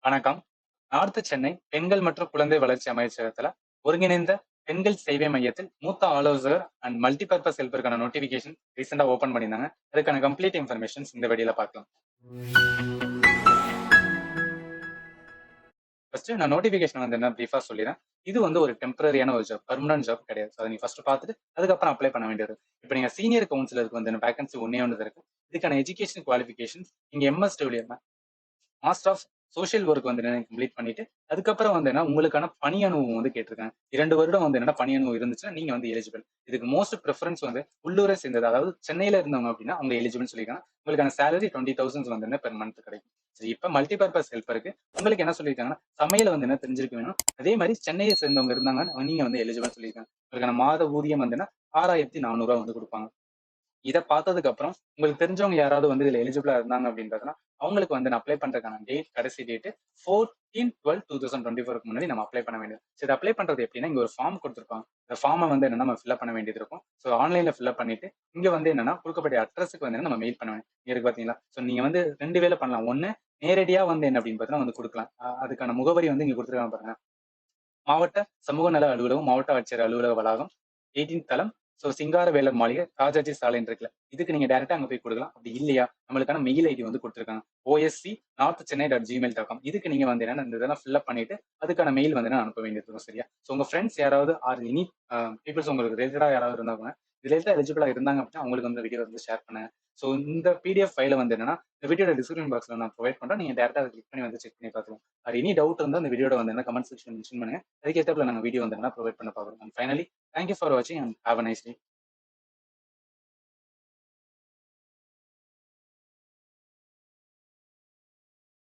வணக்கம். நார்த்து சென்னை பெண்கள் மற்றும் குழந்தை வளர்ச்சி அமைச்சகத்துல ஒருங்கிணைந்த பெண்கள் சேவை மையத்தில் மூத்த ஆலோசகர் அண்ட் மல்டிபர்பஸ் ஹெல்ப்பருக்கான நோட்டிபிகேஷன் ரீசெண்டா ஓபன் பண்ணியிருந்தாங்க. அதுக்கான கம்ப்ளீட் இன்ஃபர்மேஷன்ஸ் இந்த வீடியோல பார்க்கலாம். ஃபர்ஸ்ட் நான் நோட்டிபிகேஷன் வந்து என்ன பிரீஃபா சொல்லிடுறேன். இது வந்து ஒரு டெம்பரரியான ஒரு ஜாப், பெர்மனன்ட் ஜாப் கிடையாது. அதை நீங்க ஃபர்ஸ்ட் பார்த்துட்டு அதுக்கப்புறம் அப்ளை பண்ண வேண்டியது. இப்போ நீங்க சீனியர் கவுன்சிலருக்கு வந்து வேகன்சி ஒன்னே ஒன்று இருக்கு. இதுக்கான எஜுகேஷன் குவாலிஃபிகேஷன்ஸ் நீங்க MSW master of social work வந்து கம்ப்ளீட் பண்ணிட்டு அதுக்கப்புறம் வந்து என்ன உங்களுக்கான பணி அனுபவம் வந்து கேட்டிருக்காங்க. 2 வருடம் வந்து என்ன பணி அனுபவம் இருந்துச்சுன்னா நீங்க வந்து எலிஜிபிள். இதுக்கு மோஸ்ட் ப்ரிஃபரன்ஸ் வந்து உள்ளூரை சேர்ந்தது, அதாவது சென்னையில இருந்தவங்க அப்படின்னா அவங்க எலிஜிபிள் சொல்லியிருக்காங்க. உங்களுக்கான சேலரி 20,000 வந்து என்ன பெர் மந்த் கிடைக்கும். சரி, இப்ப மல்டிபர்பஸ் ஹெல்ப்பருக்கு உங்களுக்கு என்ன சொல்லியிருக்காங்கன்னா சமையல வந்து என்ன தெரிஞ்சிருக்க வேணும். அதே மாதிரி சென்னையை சேர்ந்தவங்க இருந்தாங்கன்னா நீங்க வந்து எலிஜிபிள் சொல்லியிருக்காங்க. உங்களுக்கான மாத ஊதியம் வந்து 6,400 வந்து கொடுப்பாங்க. இத பார்த்ததுக்கு அப்புறம் உங்களுக்கு தெரிஞ்சவங்க யாராவது வந்து இதுல எலிஜிபிளா இருந்தாங்க அப்படின்றதுனா அவங்களுக்கு வந்து அப்ளை பண்றதுக்கான கடைசி டேட் 14/12/2024 முன்னாடி நம்ம அப்ளை பண்ண வேண்டியது. சோ இதை அப்ளை பண்றது எப்படின்னா இங்க ஒரு ஃபார்ம் கொடுத்துருப்பாங்க. இந்த ஃபார்மை வந்து என்னன்னா நம்ம ஃபில்அப் பண்ண வேண்டியது இருக்கும். ஸோ ஆன்லைன்ல ஃபில்அப் பண்ணிட்டு இங்க வந்து என்னன்னா கொடுக்கப்பட்ட அட்ரஸுக்கு வந்து நம்ம மெயில் பண்ண வேண்டியது இருக்கு பாத்தீங்களா. ஸோ நீங்க வந்து 2 வேலை பண்ணலாம். ஒண்ணு நேரடியா வந்து என்ன அப்படின்னு பார்த்தீங்கன்னா வந்து கொடுக்கலாம். அதுக்கான முகவரி வந்து இங்க கொடுத்துருக்காங்க பாருங்க. மாவட்ட சமூக நல அலுவலகம், மாவட்ட ஆட்சியர் அலுவலக வளாகம், 18 தளம். ஸோ சிங்காரவேலர் மாளிகை, ராஜாஜி சாலைன்னு இருக்குல்ல. இதுக்கு நீங்க டைரக்டா அங்க போய் கொடுக்கலாம். அப்படி இல்லையா நம்மளுக்கான மெயில் ஐடி வந்து கொடுத்துருக்காங்க. OSC northchennai.gmail.com. இதுக்கு நீங்க வந்து என்னன்னா இந்த இதெல்லாம் ஃபில்அப் பண்ணிட்டு அதுக்கான மெயில் வந்து அனுப்ப வேண்டியது இருக்கும். சரியா. ஸோ உங்க ஃப்ரெண்ட்ஸ் யாராவது ஆர் எனி பீப்புள்ஸ் உங்களுக்கு ரிலேட்டடா யாராவது இருந்தாங்க ரிலேட்டடா எலிஜிபிளா இருந்தாங்க அப்படின்னா அவங்களுக்கு வந்து வீடியோ வந்து ஷேர் பண்ணுங்க. ஸோ இந்த PDF ஃபைல வந்து என்னன்னா இந்த வீடியோட டிஸ்கிரிப்ஷன் பாக்ஸ்ல நான் ப்ரொவைட் பண்றேன். நீங்க டைரக்டா அதை கிளிக் பண்ணி வந்து செக் பண்ணி பார்த்துக்கலாம். அது எனி டவுட் இருந்தா அந்த வீடியோட வந்து என்ன கமெண்ட் செக்ஷன் மென்ஷன் பண்ணுங்க. அதுக்கேற்றப்பல நாங்கள் வீடியோ வந்து ப்ரொவைட் பண்ண பார்க்குறோம். அண்ட் ஃபைனலி தேங்க்யூ ஃபார் வாட்சிங் and have a nice day.